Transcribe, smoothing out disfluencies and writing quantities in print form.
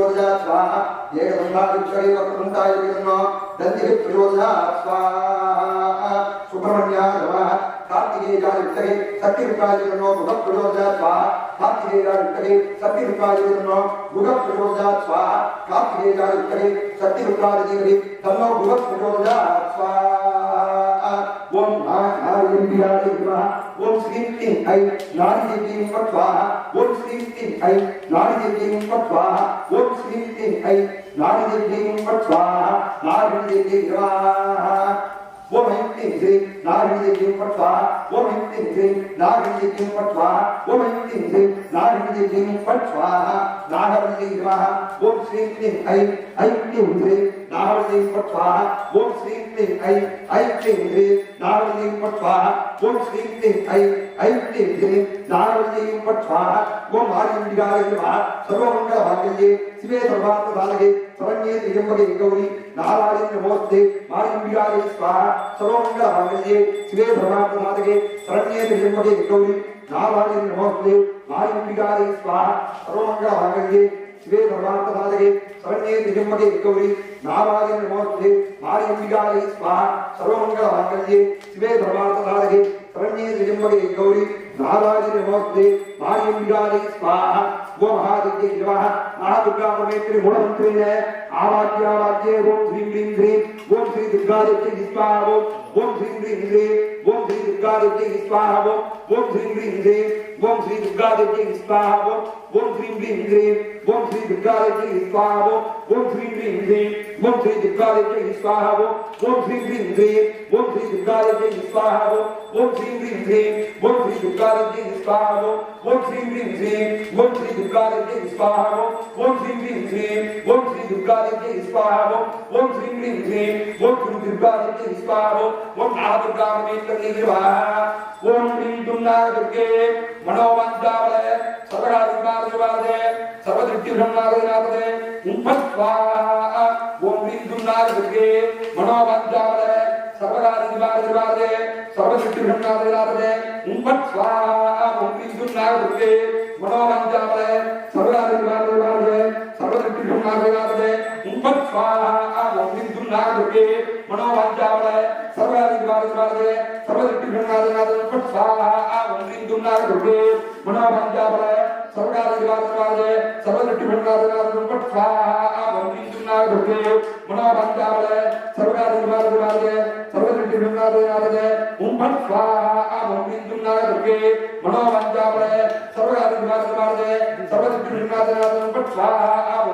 प्रचोदयात् स्वाहा एकदम्भादिक्षरे वक्रतुण्डाय विघ्नो दन्तिः प्रचोदयात् स्वाहा सुब्रह्मण्याय नमः कार्तिकेयाय विद्महे सत्यरूपाय विघ्नो मुखः प्रचोदयात् स्वाहा कार्तिकेयाय विद्महे सत्यरूपाय विघ्नो मुखः प्रचोदयात् स्वाहा कार्तिकेयाय विद्महे सत्यरूपाय धीमहि तन्नो मुखः प्रचोदयात् स्वाहा ओम नारायणाय नमः ओम श्रीं क्लीं ऐं नारायणीं स्वाहा ओम श्रीं क्लीं ऐं नारायणीं स्वाहा ओम श्रीं क्लीं ऐं नारायणीं स्वाहा नारायणीं नमः ओम ऐं क्लीं श्रीं नारायणीं स्वाहा ओम ऐं क्लीं श्रीं नारायणीं स्वाहा ओम ऐं क्लीं श्रीं नारायणीं स्वाहा नारायणीं नमः ओम श्रीं क्लीं ऐं क्लीं श्रीं नारायणीं स्वाहा ओम श्रीं क्लीं ऐं क्लीं श्रीं नारायणीं स्वाहा ओम श्रीं क्लीं ऐं क्लीं श्रीं नारायणीं स्वाहा ओम आर्यंबिकाय नमः सर्वमंगलमांगल्ये शिवे सर्वार्थसाधके शरण्ये त्र्यंबके गौरी नारायणी नमोस्ते आर्यंबिकाय स्वाहा सर्वमंगलमांगल्ये शिवे सर्वार्थसाधके शरण्ये त्र्यंबके गौरी नारायणी नमोस्ते आर्यंबिकाय स्वाहा सर्वमंगलमांगल्ये शिवे सर्वार्थसाधके शरण्ये त्र्यंबके गौरी नारायणी नमोस्ते आर्यंबिकाय स्वाहा सर्वमंगलमांगल्ये शिवे सर्वार्थसाधके शरण्ये त्र्यंबके गौरी नारायणी नमोस्ते आर्यंबिकाय स्वाहा वो महादेवी नमः महादुर्गा परमेश्वरी मूलमंत्रेण आवाद्यावाद्ये ओम श्रीं क्लीं श्रीं ओम श्री दुर्गा देवी स्वाहा ओम श्रीं क्लीं श्रीं ओम श्री दुर्गा देवी स्वाहा ओम श्रीं क्लीं श्रीं ओम श्री दुर्गा देवी स्वाहा ओम श्रीं क्लीं श्रीं ओम श्री दुर्गा देवी स्वाहा ओम श्रीं क्लीं श्रीं ओम श्री दुर्गा देवी स्वाहा ओम श्रीं क्लीं श्रीं ओम श्री दुर्गा देवी स्वाहा ओम श्रीं क्लीं श्रीं ओम श्री दुर्गा देवी स्वाहा ओम श्रीं क्लीं श्रीं ओम श्री दुर्गा देवी स्वाहा ओम श्रीं क्लीं श्रीं ओम श्री दुर्गा देवी स्वाहा ओम श्रीं क्लीं श्रीं ओम श्री दुर्गा देवी स्वाहा ओम महादुर्गा परमेश्वरी नमः ओम क्लीं दुर्गा दुर्गे मनोवाञ्छावले सर्वकार्यकार्यवादे सर्वदृष्टिब्रह्मादे स्वाहा ओम क्लीं दुर्गा दुर्गे मनोवाञ्छावले सर्वकार्यकार्यवादे सर्वदृष्टिब्रह्मादे स्वाहा ओम क्लीं दुर्गा दुर्गे मनोवाञ्छावले सर्वकार्यकार्यवादे सर्वदृष्टिब्रह्मादे स्वाहा ओम क्लीं दुर्गा दुर्गे मनोवाञ्छावले सर्वकार्यकार्यवादे सर्वदृष्टिब्रह्मादे स्वाहा ओम क्लीं दुर्गा दुर्गे मनोवाञ्छावले सर्वकार्यकार्यवादे सर्वदृष्टिब्रह्मादे स्वाहा ओम क्लीं दुर्गा दुर्गे मनोवाञ्छावले सर्वकार्यकार्यवादे सर्वदृष्टिब्रह्मादे स्वाहा ओम क्लीं दुर्गा दुर्गे मनोवाञ्छावले सर्वकार्यकार्यवादे सर्वदृष्टिब्रह्मादे स्वाहा।